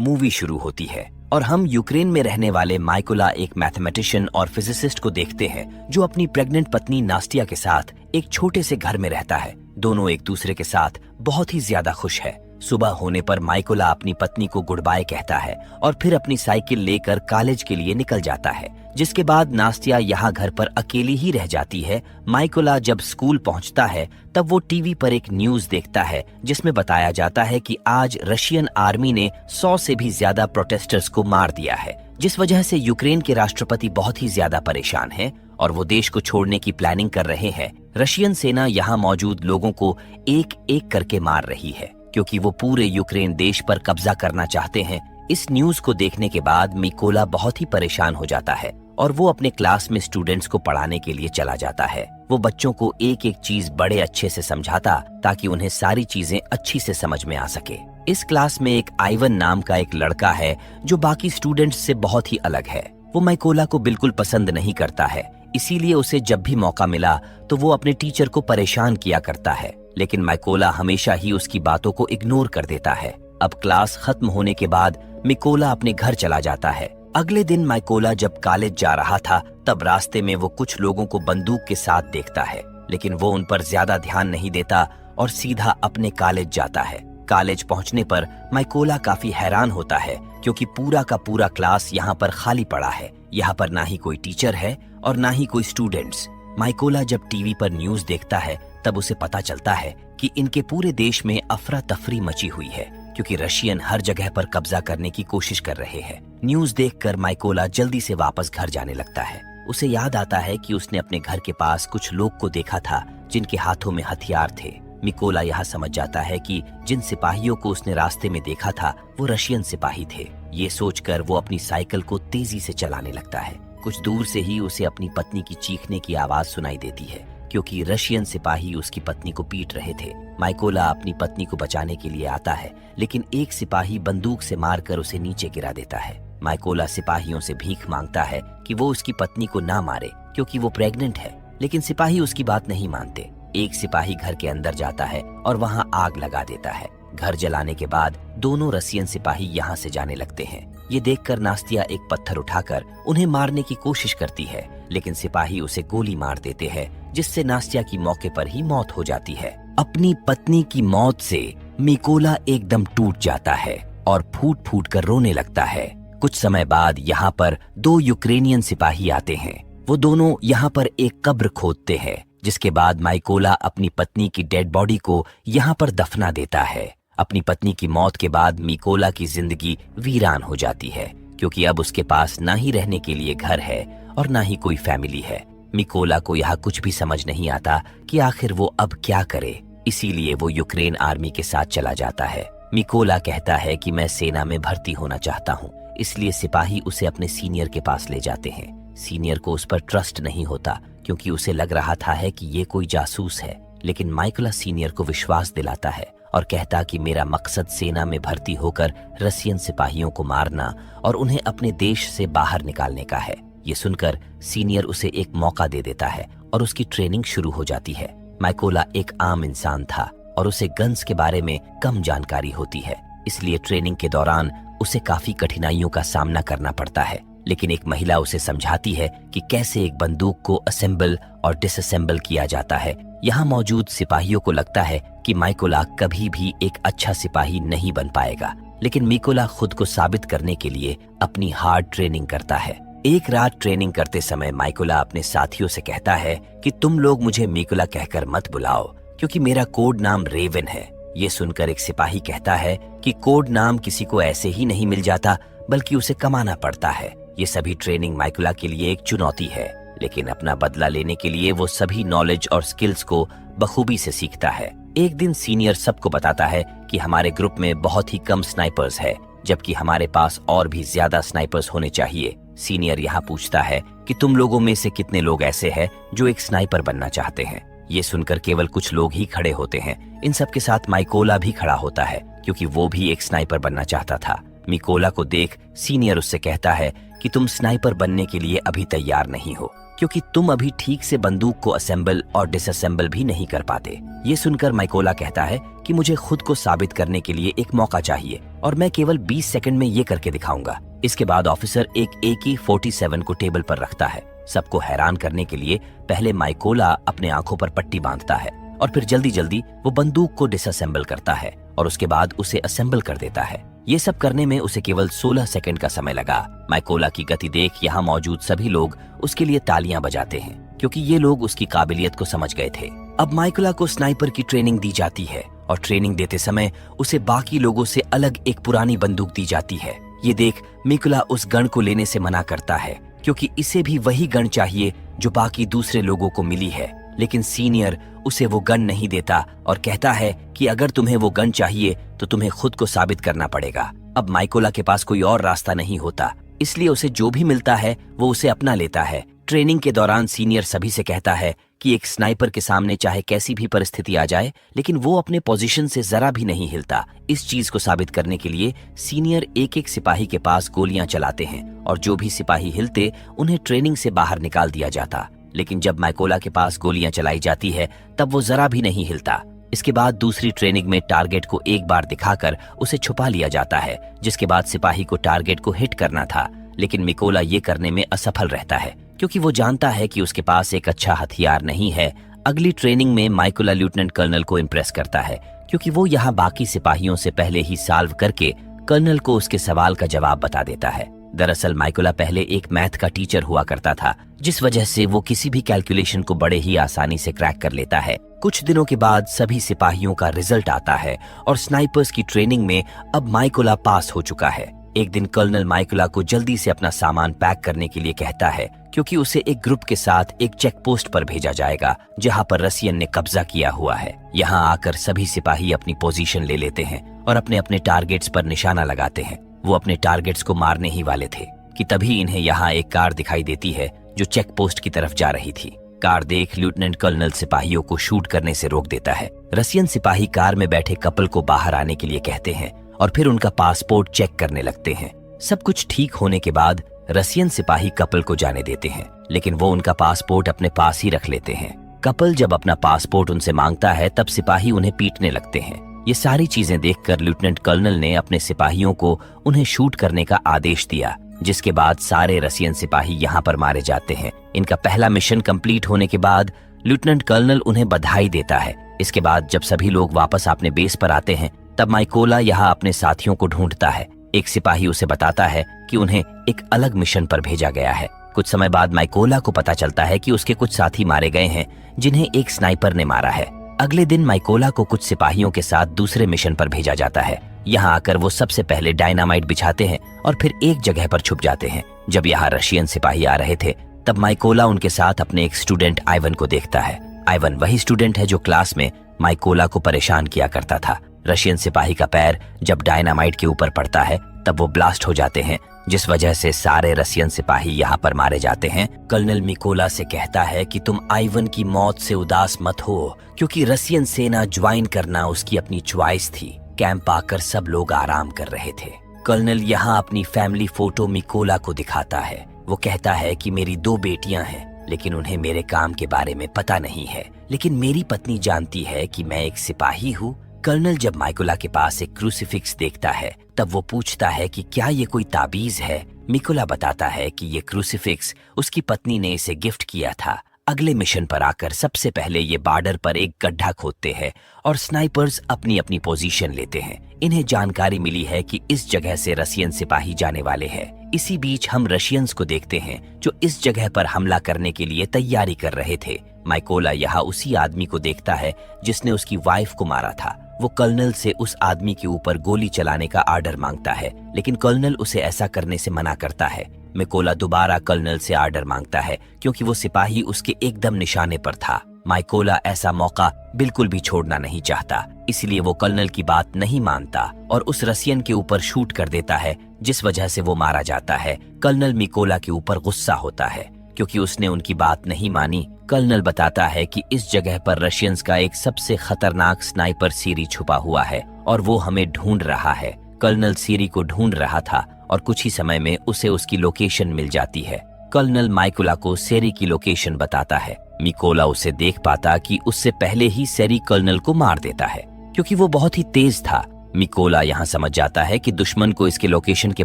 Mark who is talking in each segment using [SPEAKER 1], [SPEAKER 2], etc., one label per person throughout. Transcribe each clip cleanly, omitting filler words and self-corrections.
[SPEAKER 1] Movie शुरू होती है और हम यूक्रेन में रहने वाले माइकोला एक मैथमेटिशियन और फिजिसिस्ट को देखते हैं जो अपनी प्रेग्नेंट पत्नी नास्टिया के साथ एक छोटे से घर में रहता है। दोनों एक दूसरे के साथ बहुत ही ज्यादा खुश है। सुबह होने पर माइकोला अपनी पत्नी को गुड बाय कहता है और फिर अपनी साइकिल लेकर कॉलेज के लिए निकल जाता है। जिसके बाद नास्टिया यहाँ घर पर अकेली ही रह जाती है। माइकोला जब स्कूल पहुँचता है तब वो टीवी पर एक न्यूज देखता है जिसमें बताया जाता है कि आज रशियन आर्मी ने 100 से भी ज्यादा प्रोटेस्टर्स को मार दिया है, जिस वजह से यूक्रेन के राष्ट्रपति बहुत ही ज्यादा परेशान हैं और वो देश को छोड़ने की प्लानिंग कर रहे हैं। रशियन सेना यहाँ मौजूद लोगों को एक एक करके मार रही है क्योंकि वो पूरे यूक्रेन देश पर कब्जा करना चाहते हैं। इस न्यूज को देखने के बाद मिकोला बहुत ही परेशान हो जाता है और वो अपने क्लास में स्टूडेंट्स को पढ़ाने के लिए चला जाता है। वो बच्चों को एक एक चीज बड़े अच्छे से समझाता ताकि उन्हें सारी चीजें अच्छी से समझ में आ सके। इस क्लास में एक आइवन नाम का एक लड़का है जो बाकी स्टूडेंट्स से बहुत ही अलग है। वो माइकोला को बिल्कुल पसंद नहीं करता है, इसीलिए उसे जब भी मौका मिला तो वो अपने टीचर को परेशान किया करता है, लेकिन माइकोला हमेशा ही उसकी बातों को इग्नोर कर देता है। अब क्लास खत्म होने के बाद मिकोला अपने घर चला जाता है। अगले दिन माइकोला जब कॉलेज जा रहा था तब रास्ते में वो कुछ लोगों को बंदूक के साथ देखता है, लेकिन वो उन पर ज्यादा ध्यान नहीं देता और सीधा अपने कॉलेज जाता है। कॉलेज पहुंचने पर माइकोला काफी हैरान होता है क्योंकि पूरा का पूरा क्लास यहाँ पर खाली पड़ा है। यहाँ पर ना ही कोई टीचर है और ना ही कोई स्टूडेंट्स। माइकोला जब टीवी पर न्यूज देखता है तब उसे पता चलता है कि इनके पूरे देश में अफरा तफरी मची हुई है क्योंकि रशियन हर जगह पर कब्जा करने की कोशिश कर रहे हैं। न्यूज देखकर माइकोला जल्दी से वापस घर जाने लगता है। उसे याद आता है कि उसने अपने घर के पास कुछ लोग को देखा था जिनके हाथों में हथियार थे। मिकोला यह समझ जाता है कि जिन सिपाहियों को उसने रास्ते में देखा था वो रशियन सिपाही थे। ये सोचकर वो अपनी साइकिल को तेजी से चलाने लगता है। कुछ दूर से ही उसे अपनी पत्नी की चीखने की आवाज सुनाई देती है क्योंकि रशियन सिपाही उसकी पत्नी को पीट रहे थे। माइकोला अपनी पत्नी को बचाने के लिए आता है, लेकिन एक सिपाही बंदूक से मारकर उसे नीचे गिरा देता है। माइकोला सिपाहियों से भीख मांगता है कि वो उसकी पत्नी को ना मारे क्योंकि वो प्रेग्नेंट है, लेकिन सिपाही उसकी बात नहीं मानते। एक सिपाही घर के अंदर जाता है और वहाँ आग लगा देता है। घर जलाने के बाद दोनों रशियन सिपाही यहाँ से जाने लगते हैं। ये देखकर नास्टिया एक पत्थर उठाकर उन्हें मारने की कोशिश करती है, लेकिन सिपाही उसे गोली मार देते हैं जिससे नास्टिया की मौके पर ही मौत हो जाती है। अपनी पत्नी की मौत से मिकोला एकदम टूट जाता है और फूट फूट कर रोने लगता है। कुछ समय बाद यहाँ पर 2 यूक्रेनियन सिपाही आते हैं। वो दोनों यहाँ पर एक कब्र खोदते हैं, जिसके बाद माइकोला अपनी पत्नी की डेड बॉडी को यहाँ पर दफना देता है। अपनी पत्नी की मौत के बाद मिकोला की जिंदगी वीरान हो जाती है क्योंकि अब उसके पास ना ही रहने के लिए घर है और ना ही कोई फैमिली है। मिकोला को यहाँ कुछ भी समझ नहीं आता कि आखिर वो अब क्या करे, इसीलिए वो यूक्रेन आर्मी के साथ चला जाता है। मिकोला कहता है कि मैं सेना में भर्ती होना चाहता हूँ, इसलिए सिपाही उसे अपने सीनियर के पास ले जाते हैं। सीनियर को उस पर ट्रस्ट नहीं होता क्योंकि उसे लग रहा था है कि ये कोई जासूस है, लेकिन माइकोला सीनियर को विश्वास दिलाता है और कहता कि मेरा मकसद सेना में भर्ती होकर रशियन सिपाहियों को मारना और उन्हें अपने देश से बाहर निकालने का है। ये सुनकर सीनियर उसे एक मौका दे देता है और उसकी ट्रेनिंग शुरू हो जाती है। माइकोला एक आम इंसान था और उसे गन्स के बारे में कम जानकारी होती है, इसलिए ट्रेनिंग के दौरान उसे काफी कठिनाइयों का सामना करना पड़ता है। लेकिन एक महिला उसे समझाती है कि कैसे एक बंदूक को असेंबल और डिसअसेंबल किया जाता है। यहाँ मौजूद सिपाहियों को लगता है कि माइकोला कभी भी एक अच्छा सिपाही नहीं बन पाएगा, लेकिन मिकोला खुद को साबित करने के लिए अपनी हार्ड ट्रेनिंग करता है। एक रात ट्रेनिंग करते समय माइकोला अपने साथियों से कहता है कि तुम लोग मुझे मिकोला कहकर मत बुलाओ क्योंकि मेरा कोड नाम रेवन है। ये सुनकर एक सिपाही कहता है कि कोड नाम किसी को ऐसे ही नहीं मिल जाता, बल्कि उसे कमाना पड़ता है। ये सभी ट्रेनिंग माइकोला के लिए एक चुनौती है, लेकिन अपना बदला लेने के लिए वो सभी नॉलेज और स्किल्स को बखूबी से सीखता है। एक दिन सीनियर सबको बताता है कि हमारे ग्रुप में बहुत ही कम स्नाइपर्स है, जबकि हमारे पास और भी ज्यादा स्नाइपर्स होने चाहिए। सीनियर यहाँ पूछता है कि तुम लोगों में से कितने लोग ऐसे हैं जो एक स्नाइपर बनना चाहते हैं। ये सुनकर केवल कुछ लोग ही खड़े होते हैं। इन सब के साथ माइकोला भी खड़ा होता है क्योंकि वो भी एक स्नाइपर बनना चाहता था। मिकोला को देख सीनियर उससे कहता है कि तुम स्नाइपर बनने के लिए अभी तैयार नहीं हो, क्योंकि तुम अभी ठीक से बंदूक को असेंबल और डिसअसेंबल भी नहीं कर पाते। ये सुनकर माइकोला कहता है कि मुझे खुद को साबित करने के लिए एक मौका चाहिए और मैं केवल 20 सेकंड में ये करके दिखाऊंगा। इसके बाद ऑफिसर एक AK-47 को टेबल पर रखता है। सबको हैरान करने के लिए पहले माइकोला अपने आंखों पर पट्टी बांधता है और फिर जल्दी जल्दी वो बंदूक को डिसअसेंबल करता है और उसके बाद उसे असेंबल कर देता है। ये सब करने में उसे केवल 16 सेकंड का समय लगा। माइकोला की गति देख यहाँ मौजूद सभी लोग उसके लिए तालियां बजाते हैं क्योंकि ये लोग उसकी काबिलियत को समझ गए थे। अब माइकोला को स्नाइपर की ट्रेनिंग दी जाती है और ट्रेनिंग देते समय उसे बाकी लोगों से अलग एक पुरानी बंदूक दी जाती है। ये देख मिकोला उस गन को लेने से मना करता है क्योंकि इसे भी वही गन चाहिए जो बाकी दूसरे लोगों को मिली है, लेकिन सीनियर उसे वो गन नहीं देता और कहता है कि अगर तुम्हें वो गन चाहिए तो तुम्हें खुद को साबित करना पड़ेगा। अब माइकोला के पास कोई और रास्ता नहीं होता, इसलिए उसे जो भी मिलता है वो उसे अपना लेता है। ट्रेनिंग के दौरान सीनियर सभी से कहता है कि एक स्नाइपर के सामने चाहे कैसी भी परिस्थिति आ जाए लेकिन वो अपने पोजीशन से जरा भी नहीं हिलता। इस चीज को साबित करने के लिए सीनियर एक एक सिपाही के पास गोलियां चलाते हैं और जो भी सिपाही हिलते उन्हें ट्रेनिंग से बाहर निकाल दिया जाता। लेकिन जब माइकोला के पास गोलियां चलाई जाती है तब वो जरा भी नहीं हिलता। इसके बाद दूसरी ट्रेनिंग में टारगेट को एक बार दिखाकर उसे छुपा लिया जाता है, जिसके बाद सिपाही को टारगेट को हिट करना था, लेकिन मिकोला ये करने में असफल रहता है क्योंकि वो जानता है कि उसके पास एक अच्छा हथियार नहीं है। अगली ट्रेनिंग में माइकोला लेफ्टिनेंट कर्नल को इम्प्रेस करता है क्योंकि वो यहाँ बाकी सिपाहियों से पहले ही सॉल्व करके कर्नल को उसके सवाल का जवाब बता देता है। दरअसल माइकोला पहले एक मैथ का टीचर हुआ करता था, जिस वजह से वो किसी भी कैलकुलेशन को बड़े ही आसानी से क्रैक कर लेता है। कुछ दिनों के बाद सभी सिपाहियों का रिजल्ट आता है और स्नाइपर्स की ट्रेनिंग में अब माइकोला पास हो चुका है। एक दिन कर्नल माइकोला को जल्दी से अपना सामान पैक करने के लिए कहता है क्योंकि उसे एक ग्रुप के साथ एक चेक पोस्ट पर भेजा जाएगा जहां पर रसियन ने कब्जा किया हुआ है। यहां आकर सभी सिपाही अपनी पोजीशन ले लेते हैं और अपने अपने टारगेट्स पर निशाना लगाते हैं। वो अपने टारगेट्स को मारने ही वाले थे कि तभी इन्हें यहाँ एक कार दिखाई देती है जो चेक पोस्ट की तरफ जा रही थी। कार देख लेफ्टिनेंट कर्नल सिपाहियों को शूट करने से रोक देता है। रसियन सिपाही कार में बैठे कपल को बाहर आने के लिए कहते हैं और फिर उनका पासपोर्ट चेक करने लगते हैं। सब कुछ ठीक होने के बाद रसियन सिपाही कपल को जाने देते हैं, लेकिन वो उनका पासपोर्ट अपने पास ही रख लेते हैं। कपल जब अपना पासपोर्ट उनसे मांगता है तब सिपाही उन्हें पीटने लगते हैं। ये सारी चीजें देखकर लेफ्टिनेंट कर्नल ने अपने सिपाहियों को उन्हें शूट करने का आदेश दिया, जिसके बाद सारे रसियन सिपाही यहाँ पर मारे जाते हैं। इनका पहला मिशन कंप्लीट होने के बाद लेफ्टिनेंट कर्नल उन्हें बधाई देता है। इसके बाद जब सभी लोग वापस अपने बेस पर आते हैं तब माइकोला यहाँ अपने साथियों को ढूंढता है। एक सिपाही उसे बताता है कि उन्हें एक अलग मिशन पर भेजा गया है। कुछ समय बाद माइकोला को पता चलता है कि उसके कुछ साथी मारे गए हैं जिन्हें एक स्नाइपर ने मारा है। अगले दिन माइकोला को कुछ सिपाहियों के साथ दूसरे मिशन पर भेजा जाता है। यहाँ आकर वो सबसे पहले डायनामाइट बिछाते हैं और फिर एक जगह पर छुप जाते हैं। जब यहाँ रशियन सिपाही आ रहे थे तब माइकोला उनके साथ अपने एक स्टूडेंट आइवन को देखता है। आइवन वही स्टूडेंट है जो क्लास में माइकोला को परेशान किया करता था। रशियन सिपाही का पैर जब डायनामाइट के ऊपर पड़ता है तब वो ब्लास्ट हो जाते हैं, जिस वजह से सारे रसियन सिपाही यहाँ पर मारे जाते हैं। कर्नल मिकोला से कहता है कि तुम आइवन की मौत से उदास मत हो क्योंकि रसियन सेना ज्वाइन करना उसकी अपनी च्वाइस थी। कैंप आकर सब लोग आराम कर रहे थे। कर्नल यहाँ अपनी फैमिली फोटो मिकोला को दिखाता है। वो कहता है कि मेरी 2 बेटियां हैं, लेकिन उन्हें मेरे काम के बारे में पता नहीं है, लेकिन मेरी पत्नी जानती है कि मैं एक सिपाही हूँ। कर्नल जब माइकोला के पास एक क्रूसीफिक्स देखता है तब वो पूछता है कि क्या ये कोई ताबीज है। मिकोला बताता है कि ये क्रूसीफिक्स उसकी पत्नी ने इसे गिफ्ट किया था। अगले मिशन पर आकर सबसे पहले ये बॉर्डर पर एक गड्ढा खोदते हैं और स्नाइपर्स अपनी अपनी पोजीशन लेते हैं। इन्हें जानकारी मिली है कि इस जगह से रसियन सिपाही जाने वाले हैं। इसी बीच हम रशियंस को देखते हैं जो इस जगह पर हमला करने के लिए तैयारी कर रहे थे। माइकोला यहाँ उसी आदमी को देखता है जिसने उसकी वाइफ को मारा था। वो कर्नल से उस आदमी के ऊपर गोली चलाने का आर्डर मांगता है, लेकिन कर्नल उसे ऐसा करने से मना करता है। मिकोला दोबारा कर्नल से आर्डर मांगता है क्योंकि वो सिपाही उसके एकदम निशाने पर था। माइकोला ऐसा मौका बिल्कुल भी छोड़ना नहीं चाहता, इसलिए वो कर्नल की बात नहीं मानता और उस रसियन के ऊपर शूट कर देता है, जिस वजह से वो मारा जाता है। कर्नल मिकोला के ऊपर गुस्सा होता है क्योंकि उसने उनकी बात नहीं मानी। कर्नल बताता है कि इस जगह पर रशियंस का एक सबसे खतरनाक स्नाइपर सीरी छुपा हुआ है और वो हमें ढूंढ रहा है। कर्नल सीरी को ढूंढ रहा था और कुछ ही समय में उसे उसकी लोकेशन मिल जाती है। कर्नल माइकोला को सेरी की लोकेशन बताता है। मिकोला उसे देख पाता कि उससे पहले ही सेरी कर्नल को मार देता है क्योंकि वो बहुत ही तेज था। मिकोला यहाँ समझ जाता है कि दुश्मन को इसके लोकेशन के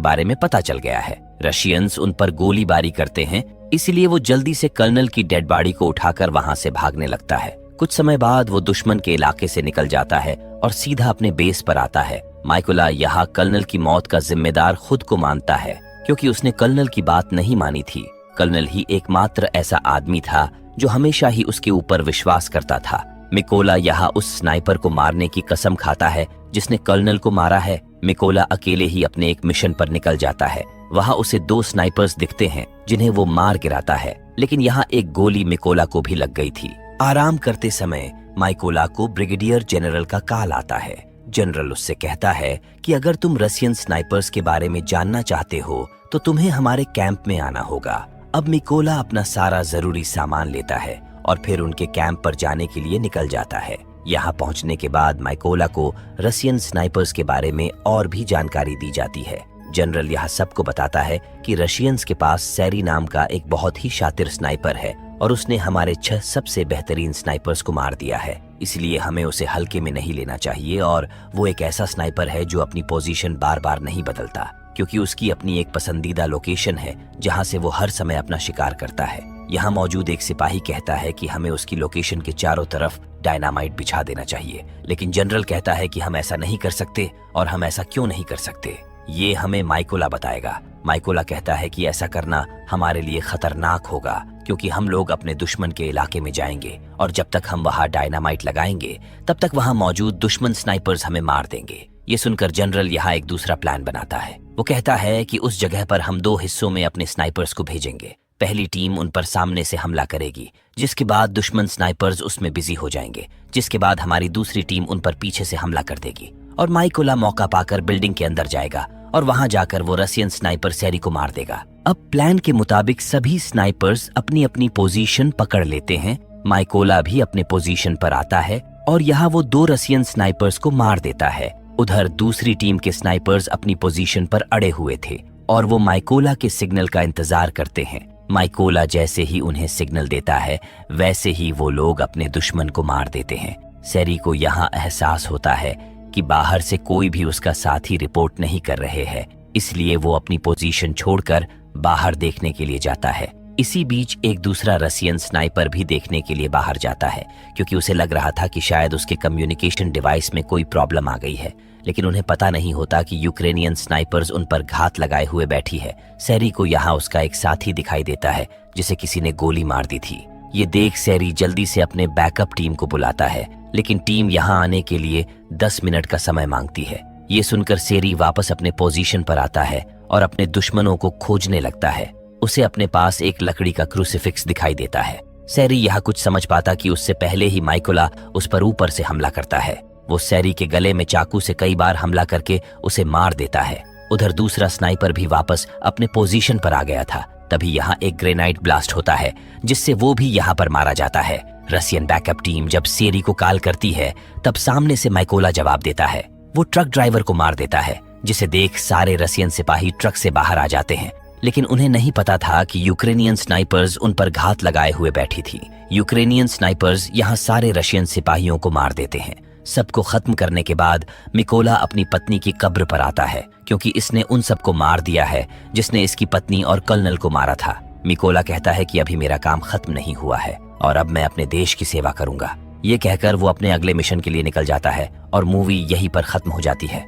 [SPEAKER 1] बारे में पता चल गया है। रशियंस उन पर गोलीबारी करते हैं, इसलिए वो जल्दी से कर्नल की डेड बॉडी को उठाकर वहां से भागने लगता है। कुछ समय बाद वो दुश्मन के इलाके से निकल जाता है और सीधा अपने बेस पर आता है। माइकोला यहाँ कर्नल की मौत का जिम्मेदार खुद को मानता है क्योंकि उसने कर्नल की बात नहीं मानी थी। कर्नल ही एकमात्र ऐसा आदमी था जो हमेशा ही उसके ऊपर विश्वास करता था। मिकोला यहाँ उस स्नाइपर को मारने की कसम खाता है जिसने कर्नल को मारा है। मिकोला अकेले ही अपने एक मिशन पर निकल जाता है। वहाँ उसे 2 स्नाइपर्स दिखते हैं जिन्हें वो मार गिराता है, लेकिन यहाँ एक गोली मिकोला को भी लग गई थी। आराम करते समय माइकोला को ब्रिगेडियर जनरल का कॉल आता है। जनरल उससे कहता है कि अगर तुम रशियन स्नाइपर्स के बारे में जानना चाहते हो तो तुम्हें हमारे कैंप में आना होगा। अब मिकोला अपना सारा जरूरी सामान लेता है और फिर उनके कैंप पर जाने के लिए निकल जाता है। यहाँ पहुंचने के बाद माइकोला को रशियन स्नाइपर्स के बारे में और भी जानकारी दी जाती है। जनरल यहाँ सबको बताता है कि रशियंस के पास सेरी नाम का एक बहुत ही शातिर स्नाइपर है और उसने हमारे 6 सबसे बेहतरीन स्नाइपर्स को मार दिया है, इसलिए हमें उसे हल्के में नहीं लेना चाहिए। और वो एक ऐसा स्नाइपर है जो अपनी पोजीशन बार बार नहीं बदलता क्योंकि उसकी अपनी एक पसंदीदा लोकेशन है जहाँ से वो हर समय अपना शिकार करता है। यहाँ मौजूद एक सिपाही कहता है कि हमें उसकी लोकेशन के चारों तरफ डायनामाइट बिछा देना चाहिए, लेकिन जनरल कहता है कि हम ऐसा नहीं कर सकते। और हम ऐसा क्यों नहीं कर सकते, ये हमें माइकोला बताएगा। माइकोला कहता है कि ऐसा करना हमारे लिए खतरनाक होगा क्योंकि हम लोग अपने दुश्मन के इलाके में जाएंगे और जब तक हम वहाँ डायनामाइट लगाएंगे तब तक वहाँ मौजूद दुश्मन स्नाइपर्स हमें मार देंगे। ये सुनकर जनरल यहाँ एक दूसरा प्लान बनाता है। वो कहता है कि उस जगह पर हम 2 हिस्सों में अपने स्नाइपर्स को भेजेंगे। पहली टीम उन पर सामने से हमला करेगी, जिसके बाद दुश्मन स्नाइपर्स उसमें बिजी हो जाएंगे, जिसके बाद हमारी दूसरी टीम उन पर पीछे से हमला कर देगी और माइकोला मौका पाकर बिल्डिंग के अंदर जाएगा और वहां जाकर वो रशियन स्नाइपर सेरी को मार देगा। अब प्लान के मुताबिक सभी स्नाइपर्स अपनी अपनी पोजीशन पकड़ लेते हैं। माइकोला भी अपने पोजीशन पर आता है और यहाँ वो 2 रशियन स्नाइपर्स को मार देता है। उधर दूसरी टीम के स्नाइपर्स अपनी पोजीशन पर अड़े हुए थे और वो माइकोला के सिग्नल का इंतजार करते हैं। माइकोला जैसे ही उन्हें सिग्नल देता है वैसे ही वो लोग अपने दुश्मन को मार देते हैं। सेरी को यहाँ एहसास होता है कि बाहर से कोई भी उसका साथी रिपोर्ट नहीं कर रहे हैं, इसलिए वो अपनी पोजीशन छोड़कर बाहर देखने के लिए जाता है। इसी बीच एक दूसरा रशियन स्नाइपर भी देखने के लिए बाहर जाता है क्योंकि उसे लग रहा था कि शायद उसके कम्युनिकेशन डिवाइस में कोई प्रॉब्लम आ गई है, लेकिन उन्हें पता नहीं होता कि यूक्रेनियन स्नाइपर्स उन पर घात लगाए हुए बैठी है। सेरी को यहाँ उसका एक साथी दिखाई देता है जिसे किसी ने गोली मार दी थी। ये देख सेरी जल्दी से अपने बैकअप टीम को बुलाता है, लेकिन टीम यहाँ आने के लिए 10 मिनट का समय मांगती है। ये सुनकर सेरी वापस अपने पोजीशन पर आता है और अपने दुश्मनों को खोजने लगता है। उसे अपने पास एक लकड़ी का क्रूसिफिक्स दिखाई देता है। सेरी यहाँ कुछ समझ पाता कि उससे पहले ही माइकोला उस पर ऊपर से हमला करता है। वो सेरी के गले में चाकू से कई बार हमला करके उसे मार देता है। उधर दूसरा स्नाइपर भी वापस अपने पोजीशन पर आ गया था। तभी यहाँ एक ग्रेनाइड ब्लास्ट होता है जिससे वो भी यहाँ पर मारा जाता है। रशियन बैकअप टीम जब सेरी को कॉल करती है तब सामने से माइकोला जवाब देता है। वो ट्रक ड्राइवर को मार देता है, जिसे देख सारे रशियन सिपाही ट्रक से बाहर आ जाते हैं, लेकिन उन्हें नहीं पता था कि यूक्रेनियन स्नाइपर्स उन पर घात लगाए हुए बैठी थी। यूक्रेनियन स्नाइपर्स यहाँ सारे रशियन सिपाहियों को मार देते हैं। सबको खत्म करने के बाद मिकोला अपनी पत्नी की कब्र पर आता है क्योंकि इसने उन सबको मार दिया है जिसने इसकी पत्नी और कर्नल को मारा था। मिकोला कहता है कि अभी मेरा काम खत्म नहीं हुआ है और अब मैं अपने देश की सेवा करूंगा। ये कहकर वो अपने अगले मिशन के लिए निकल जाता है और मूवी यहीं पर खत्म हो जाती है।